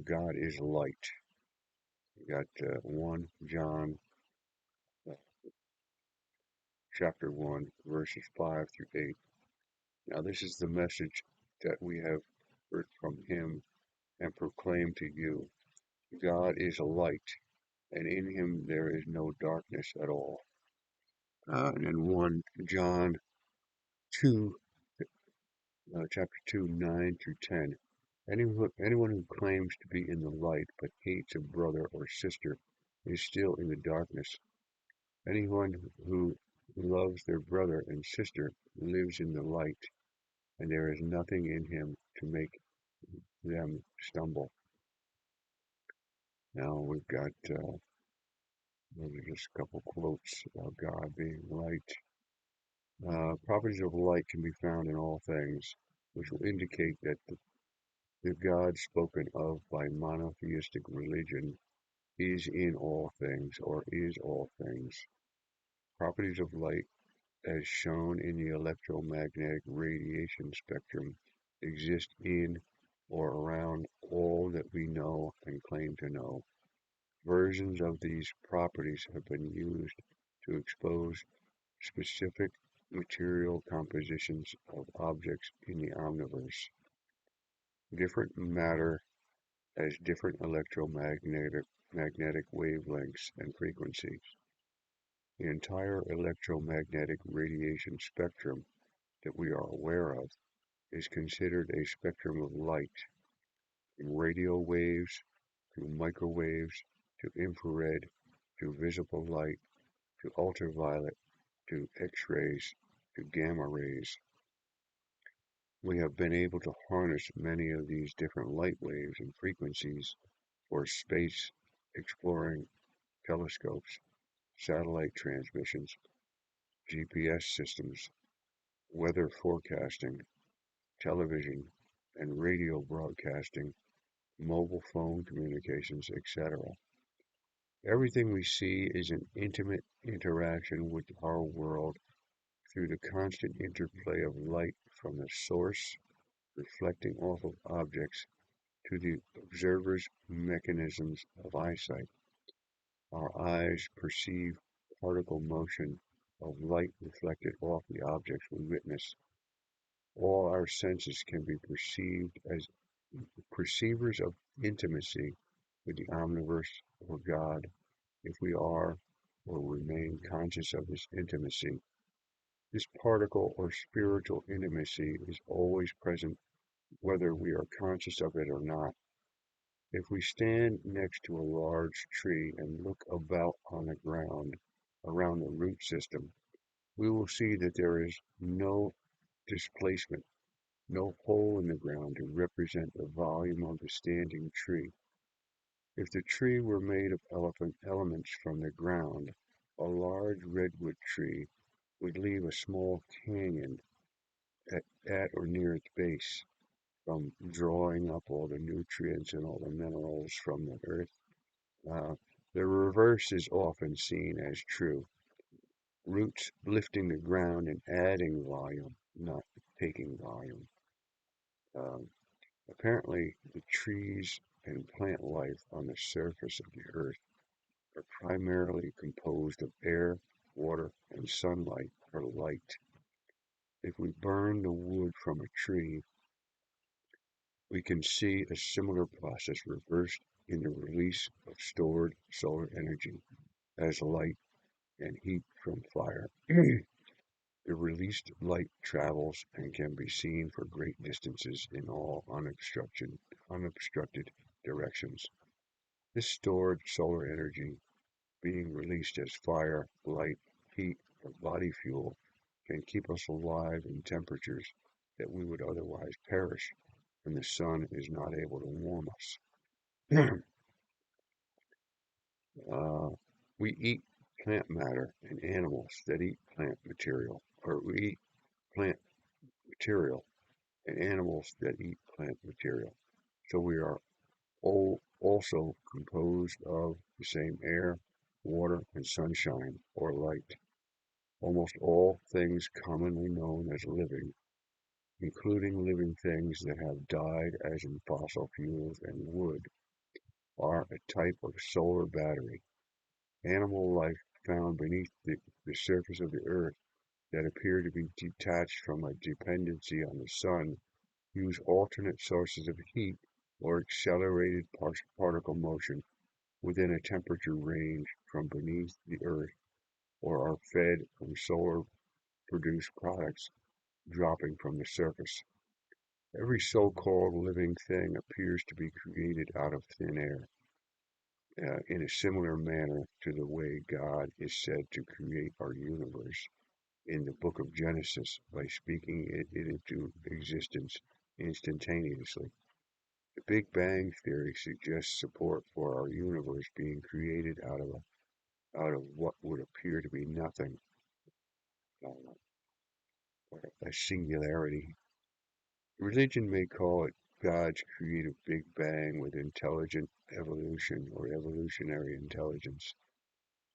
God is light. We got 1 John chapter 1, verses 5 through 8. Now, this is the message that we have heard from him and proclaimed to you. God is a light, and in him there is no darkness at all. And in 1 John 2, chapter 2, 9 through 10. Anyone who claims to be in the light but hates a brother or sister is still in the darkness. Anyone who loves their brother and sister lives in the light, and there is nothing in him to make them stumble. Now we've got just a couple quotes about God being light. Properties of light can be found in all things, which will indicate that the God spoken of by monotheistic religion is in all things or is all things. Properties of light, as shown in the electromagnetic radiation spectrum, exist in or around all that we know and claim to know. Versions of these properties have been used to expose specific material compositions of objects in the omniverse. Different matter has different electromagnetic wavelengths and frequencies. The entire electromagnetic radiation spectrum that we are aware of is considered a spectrum of light, from radio waves to microwaves to infrared to visible light to ultraviolet to X-rays to gamma rays. We have been able to harness many of these different light waves and frequencies for space exploring telescopes, satellite transmissions, GPS systems, weather forecasting, television and radio broadcasting, mobile phone communications, etc. Everything we see is an intimate interaction with our world through the constant interplay of light from the source reflecting off of objects to the observer's mechanisms of eyesight. Our eyes perceive particle motion of light reflected off the objects we witness. All our senses can be perceived as perceivers of intimacy with the omniverse or God if we are or remain conscious of this intimacy. This particle or spiritual intimacy is always present whether we are conscious of it or not. If we stand next to a large tree and look about on the ground around the root system, we will see that there is no displacement, no hole in the ground to represent the volume of the standing tree. If the tree were made of elements from the ground, a large redwood tree would leave a small canyon at or near its base from drawing up all the nutrients and all the minerals from the earth. Uh, the reverse is often seen as true. Roots lifting the ground and adding volume, not taking volume. Um, Apparently, the trees and plant life on the surface of the earth are primarily composed of air, water, and sunlight or light. If we burn the wood from a tree, we can see a similar process reversed in the release of stored solar energy as light and heat from fire. The released light travels and can be seen for great distances in all unobstructed directions. This stored solar energy, being released as fire, light, heat, or body fuel, can keep us alive in temperatures that we would otherwise perish when the sun is not able to warm us. uh, we eat plant matter and animals that eat plant material, or we eat plant material and animals that eat plant material. So we are all also composed of the same air, water, and sunshine or light. Almost all things commonly known as living including living things that have died, as in fossil fuels and wood, are a type of solar battery. Animal life found beneath the surface of the Earth that appear to be detached from a dependency on the sun use alternate sources of heat or accelerated particle motion within a temperature range from beneath the Earth or are fed from solar-produced products dropping from the surface. Every so-called living thing appears to be created out of thin air, in a similar manner to the way God is said to create our universe in the book of Genesis by speaking it into existence instantaneously. The Big Bang theory suggests support for our universe being created out of what would appear to be nothing, uh, a singularity. Religion may call it God's creative Big Bang with intelligent evolution or evolutionary intelligence.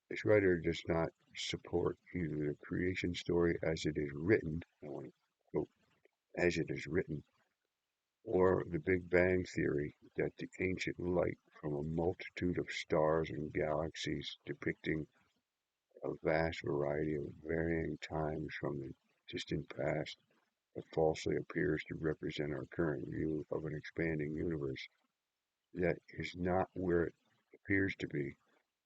This writer does not support either the creation story as it is written, I want to quote, as it is written, or the Big Bang theory that the ancient light from a multitude of stars and galaxies depicting a vast variety of varying times from the distant past that falsely appears to represent our current view of an expanding universe that is not where it appears to be,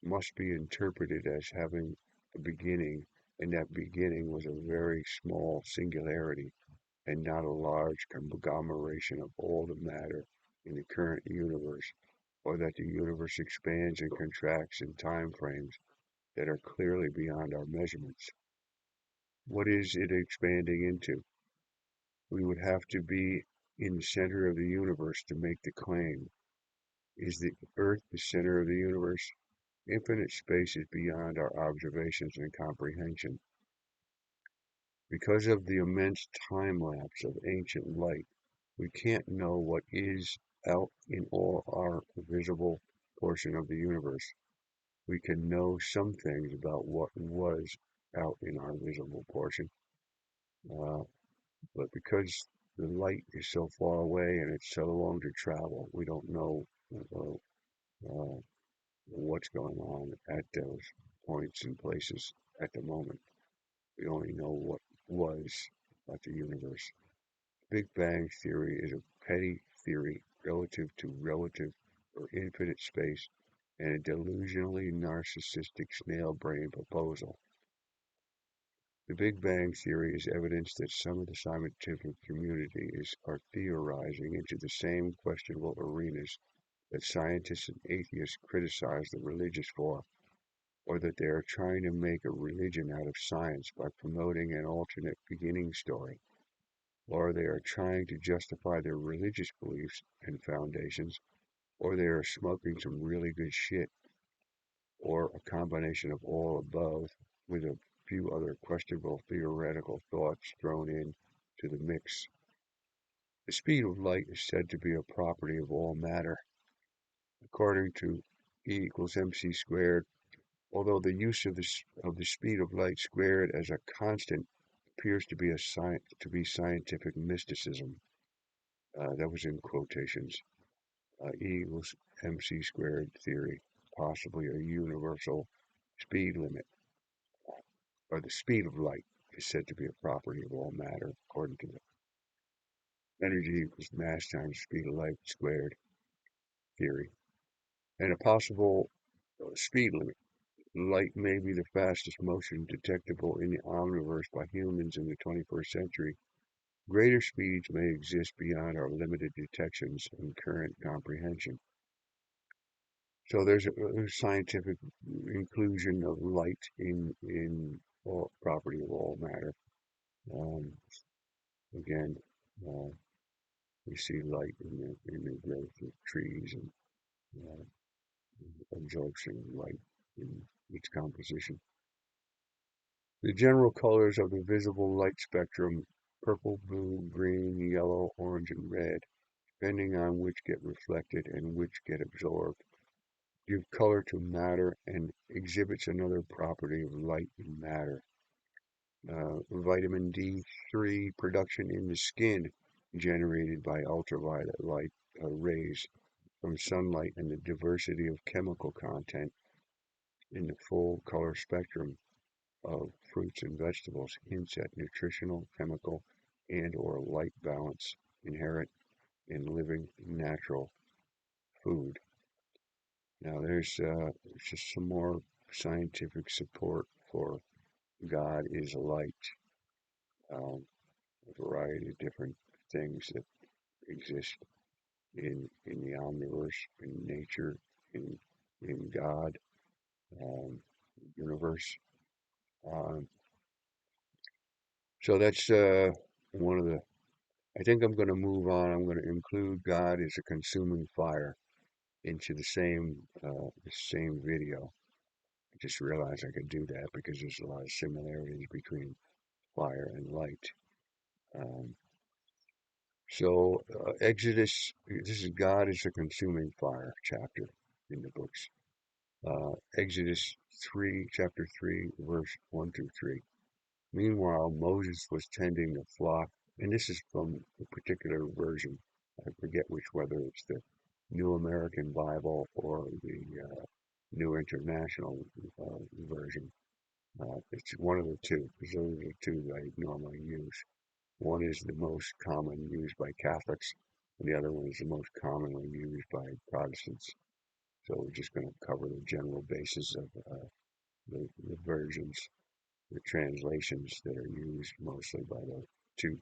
must be interpreted as having a beginning, and that beginning was a very small singularity and not a large conglomeration of all the matter in the current universe, or that the universe expands and contracts in time frames that are clearly beyond our measurements. What is it expanding into? We would have to be in the center of the universe to make the claim. Is the Earth the center of the universe? Infinite space is beyond our observations and comprehension. Because of the immense time lapse of ancient light, we can't know what is out in all our visible portion of the universe. We can know some things about what was out in our visible portion, uh, but because the light is so far away and it's so long to travel, we don't know uh, uh, what's going on at those points and places at the moment. We only know what was about the universe. Big Bang theory is a petty theory relative to relative or infinite space and a delusionally narcissistic snail brain proposal. The Big Bang theory is evidence that some of the scientific community are theorizing into the same questionable arenas that scientists and atheists criticize the religious for, or that they are trying to make a religion out of science by promoting an alternate beginning story, or they are trying to justify their religious beliefs and foundations, or they are smoking some really good shit, or a combination of all above with a few other questionable theoretical thoughts thrown in to the mix. The speed of light is said to be a property of all matter, according to E equals mc squared, although the use of the speed of light squared as a constant appears to be scientific mysticism. That was in quotations. E equals mc squared theory, possibly a universal speed limit, or the speed of light is said to be a property of all matter, according to the energy equals mass times speed of light squared theory, and a possible speed limit. Light may be the fastest motion detectable in the omniverse by humans in the 21st century. Greater speeds may exist beyond our limited detections and current comprehension. So there's a scientific inclusion of light in all property of all matter. Um, again, uh, we see light in the growth of trees and uh, absorption of light in its composition. The general colors of the visible light spectrum, purple, blue, green, yellow, orange, and red, depending on which get reflected and which get absorbed, give color to matter and exhibits another property of light and matter. Vitamin D3 production in the skin generated by ultraviolet light rays from sunlight, and the diversity of chemical content in the full color spectrum of fruits and vegetables hints at nutritional, chemical, and/or light balance inherent in living natural food. Now, there's just some more scientific support for God is light. A variety of different things that exist in the omniverse, in nature, in in God, um, universe. Um, so that's one of the. I think I'm going to move on. I'm going to include God as a consuming fire into the same video. I just realized I could do that because there's a lot of similarities between fire and light. Um, Exodus, this is God is a consuming fire chapter in the books. Exodus 3, chapter 3, verse 1 through 3. Meanwhile, Moses was tending the flock, and this is from a particular version. I forget whether it's the New American Bible or the New International version. It's one of the two, because those are the two that I normally use. One is the most common used by Catholics, and the other one is the most commonly used by Protestants. So we're just going to cover the general basis of the versions, the translations that are used mostly by the two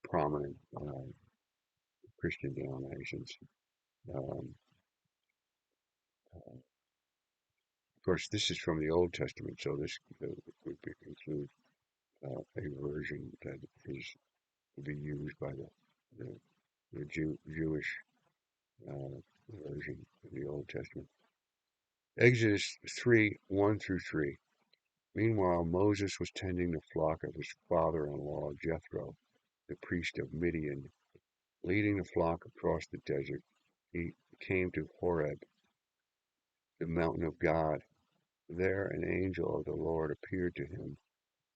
prominent Christian denominations. Um, of course, this is from the Old Testament, so this would include a version that is to be used by the Jewish uh, version of the Old Testament. Exodus 3 1 through 3. Meanwhile, Moses was tending the flock of his father in law Jethro, the priest of Midian. Leading the flock across the desert, he came to Horeb, the mountain of God. There, an angel of the Lord appeared to him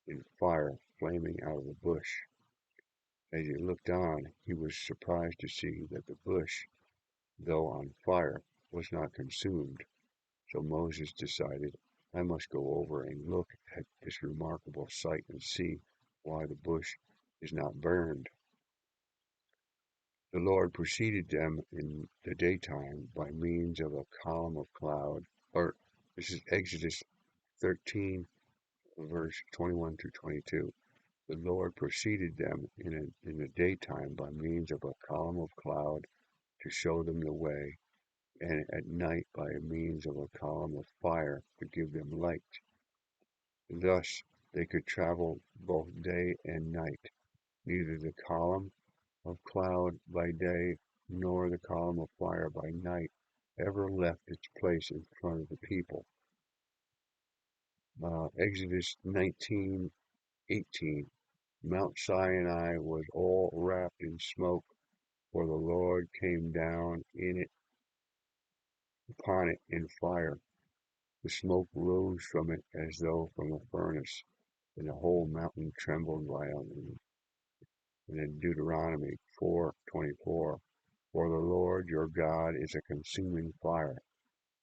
in fire flaming out of a bush. As he looked on, he was surprised to see that the bush, though on fire, was not consumed. So Moses decided, I must go over and look at this remarkable sight and see why the bush is not burned. The Lord preceded them in the daytime by means of a column of cloud. Or this is Exodus 13, verse 21 through 22. The Lord preceded them in the daytime by means of a column of cloud to show them the way, and at night by means of a column of fire to give them light. Thus they could travel both day and night. Neither the column of cloud by day nor the column of fire by night ever left its place in front of the people. Exodus 19:18. Mount Sinai was all wrapped in smoke, for the Lord came down upon it in fire. The smoke rose from it as though from a furnace, and the whole mountain trembled violently. And in Deuteronomy 4:24, for the Lord your God is a consuming fire,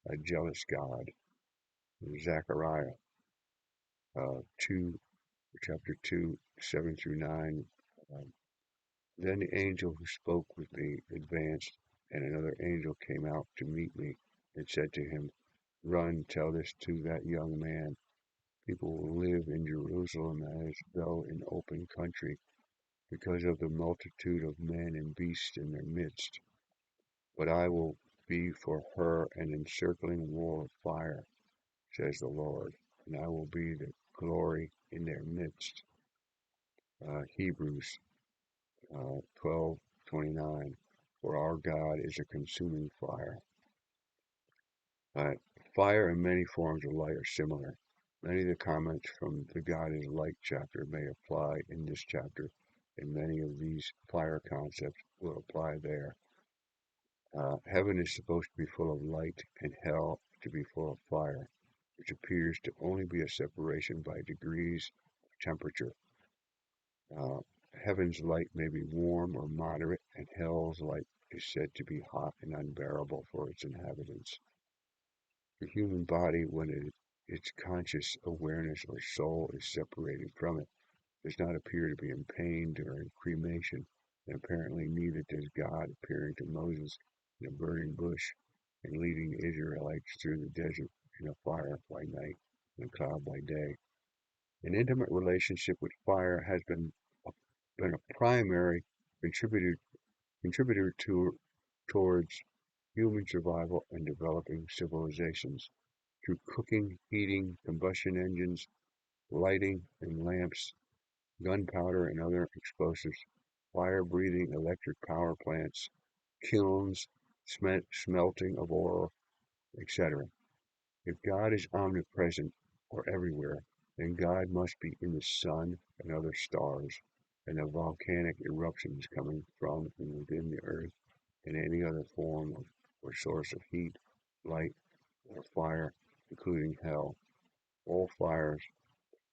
a jealous God. Zechariah 2, chapter 2, 7 through 9. Um, then the angel who spoke with me advanced, and another angel came out to meet me and said to him, Run, tell this to that young man. People will live in Jerusalem as though in open country, because of the multitude of men and beasts in their midst. But I will be for her an encircling wall of fire, says the Lord, and I will be the glory in their midst. Hebrews 12:29. For our God is a consuming fire. Uh, Fire and many forms of light are similar. Many of the comments from the God is Light chapter may apply in this chapter, and many of these fire concepts will apply there. Heaven is supposed to be full of light, and hell to be full of fire, which appears to only be a separation by degrees of temperature. Uh, Heaven's light may be warm or moderate, and hell's light is said to be hot and unbearable for its inhabitants. The human body, when its conscious awareness or soul is separated from it, does not appear to be in pain during cremation, and apparently neither does God appearing to Moses in a burning bush and leading the Israelites through the desert in a fire by night and a cloud by day. An intimate relationship with fire has been a primary contributor towards human survival and developing civilizations. Through cooking, heating, combustion engines, lighting and lamps, gunpowder and other explosives, fire-breathing electric power plants, kilns, smelting of ore, etc. If God is omnipresent or everywhere, then God must be in the sun and other stars, and the volcanic eruptions coming from and within the earth, and any other form of or source of heat, light, or fire, including hell. All fires,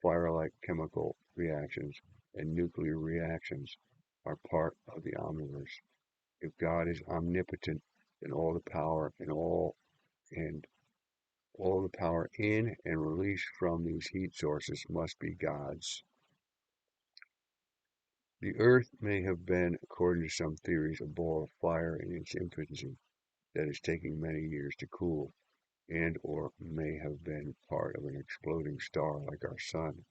fire-like chemical reactions, and nuclear reactions are part of the omniverse. If God is omnipotent, then all the power in and released from these heat sources must be God's. The earth may have been, according to some theories, a ball of fire in its infancy that is taking many years to cool, and or may have been part of an exploding star like our sun.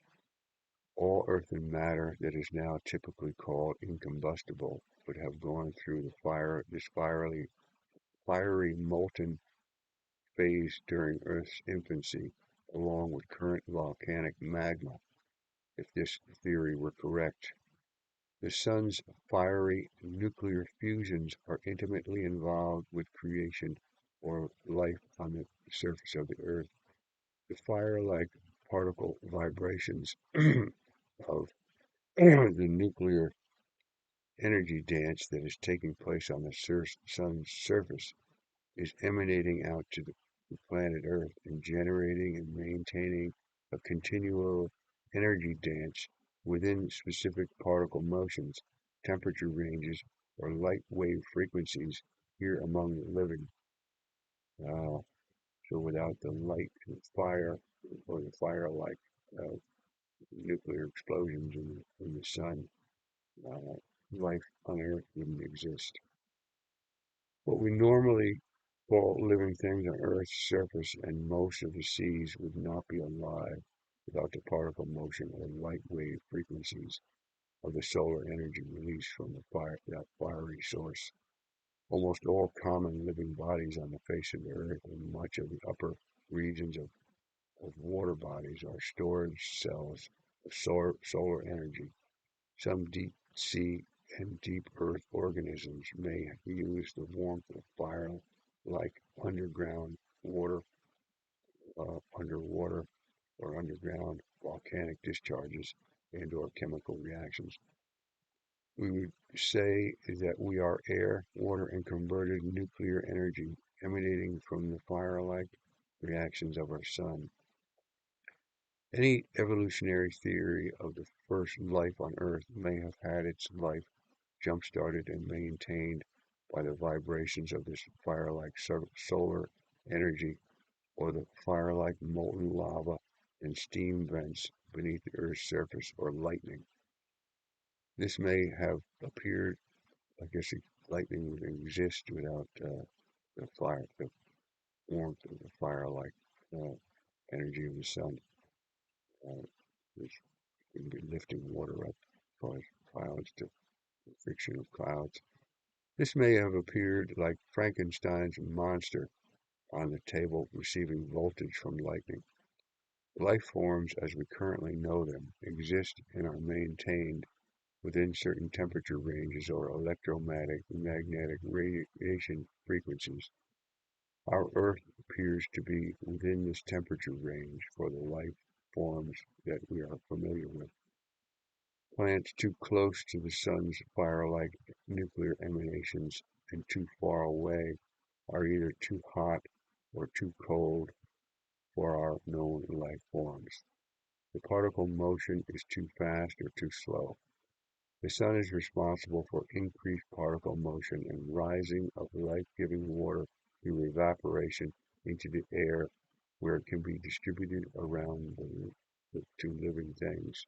All earthen matter that is now typically called incombustible would have gone through this fiery molten phase during Earth's infancy, along with current volcanic magma. If this theory were correct, the sun's fiery nuclear fusions are intimately involved with creation or life on the surface of the Earth. The fire-like particle vibrations of the nuclear energy dance that is taking place on the sun's surface is emanating out to the planet Earth and generating and maintaining a continual energy dance within specific particle motions, temperature ranges, or light wave frequencies here among the living. Uh, so without the light and fire, or the fire-like uh, nuclear explosions in the sun, uh, life on Earth wouldn't exist. What we normally call living things on Earth's surface and most of the seas would not be alive without the particle motion or light wave frequencies of the solar energy released from that fiery source. Almost all common living bodies on the face of the Earth and much of the upper regions of water bodies are storage cells of solar energy. Some deep sea and deep earth organisms may use the warmth of fire like underground water, underwater or underground volcanic discharges and or chemical reactions. We would say that we are air, water, and converted nuclear energy emanating from the fire-like reactions of our sun. Any evolutionary theory of the first life on Earth may have had its life jump-started and maintained by the vibrations of this fire-like solar energy or the fire-like molten lava and steam vents beneath the Earth's surface or lightning. This may have appeared, I guess lightning would exist without the warmth of the fire-like uh, energy of the sun, which would be lifting water up, cause clouds to the friction of clouds. This may have appeared like Frankenstein's monster on the table receiving voltage from lightning. Life forms as we currently know them exist and are maintained within certain temperature ranges or electromagnetic radiation frequencies. Our Earth appears to be within this temperature range for the life forms that we are familiar with. Plants too close to the sun's fire-like nuclear emanations and too far away are either too hot or too cold for our known life forms. The particle motion is too fast or too slow. The sun is responsible for increased particle motion and rising of life-giving water through evaporation into the air, where it can be distributed around to living things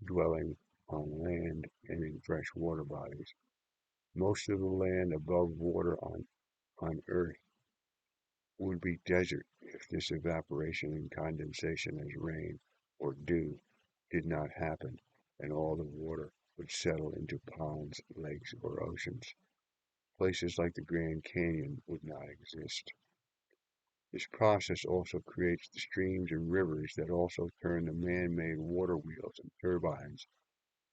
dwelling on land and in fresh water bodies. Most of the land above water on Earth would be desert if this evaporation and condensation as rain or dew did not happen, and all the water would settle into ponds, lakes, or oceans. Places like the Grand Canyon would not exist. This process also creates the streams and rivers that also turn the man-made water wheels and turbines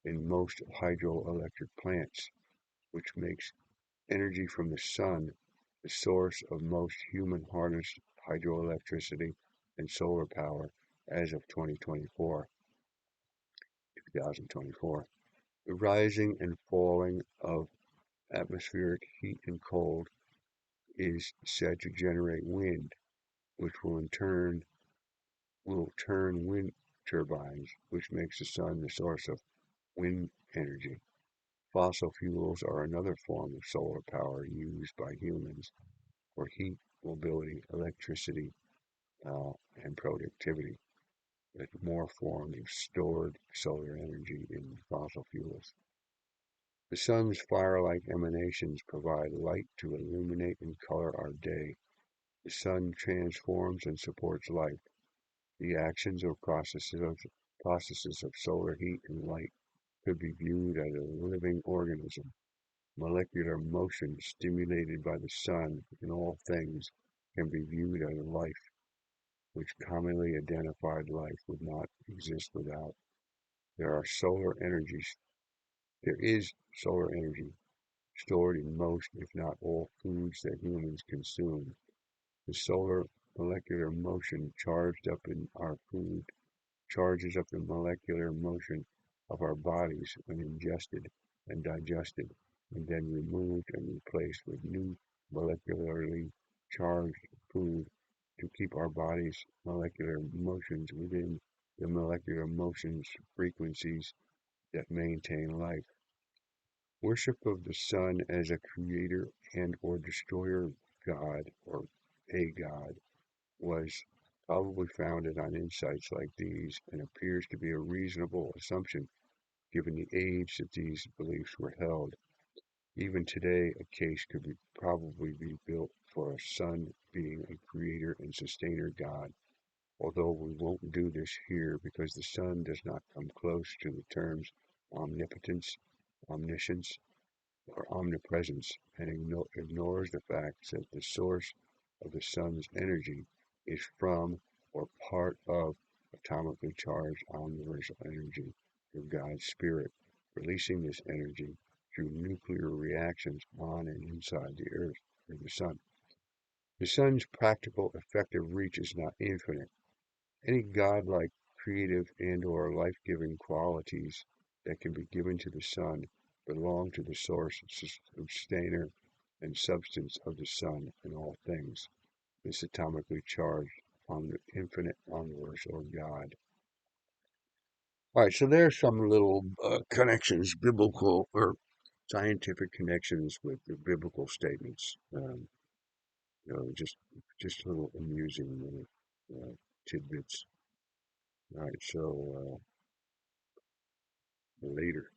in most hydroelectric plants, which makes energy from the sun the source of most human-harnessed hydroelectricity and solar power as of 2024. The rising and falling of atmospheric heat and cold is said to generate wind, which will turn wind turbines, which makes the sun the source of wind energy. Fossil fuels are another form of solar power used by humans for heat, mobility, electricity, and productivity, with more forms of stored solar energy in fossil fuels. The sun's fire-like emanations provide light to illuminate and color our day. The sun transforms and supports life. The actions or processes of solar heat and light could be viewed as a living organism. Molecular motion stimulated by the sun in all things can be viewed as life, which commonly identified life would not exist without. There is solar energy stored in most, if not all, foods that humans consume. The solar molecular motion charges up the molecular motion of our bodies when ingested and digested, and then removed and replaced with new molecularly charged food to keep our body's molecular motions within the molecular motions frequencies that maintain life. Worship of the sun as a creator and or destroyer god or a god was probably founded on insights like these and appears to be a reasonable assumption given the age that these beliefs were held. Even today, a case could probably be built for a sun being a creator and sustainer god, although we won't do this here because the sun does not come close to the terms omnipotence, omniscience, or omnipresence, and ignores the fact that the source of the sun's energy is from or part of atomically charged universal energy of God's Spirit, releasing this energy through nuclear reactions on and inside the Earth or the Sun. The Sun's practical, effective reach is not infinite. Any godlike, creative, and or life-giving qualities that can be given to the sun belong to the source, sustainer, and substance of the sun in all things, this atomically charged on the infinite universe or God. All right, so there's some little connections, biblical or scientific connections with the biblical statements. Just little amusing little tidbits. All right, so later.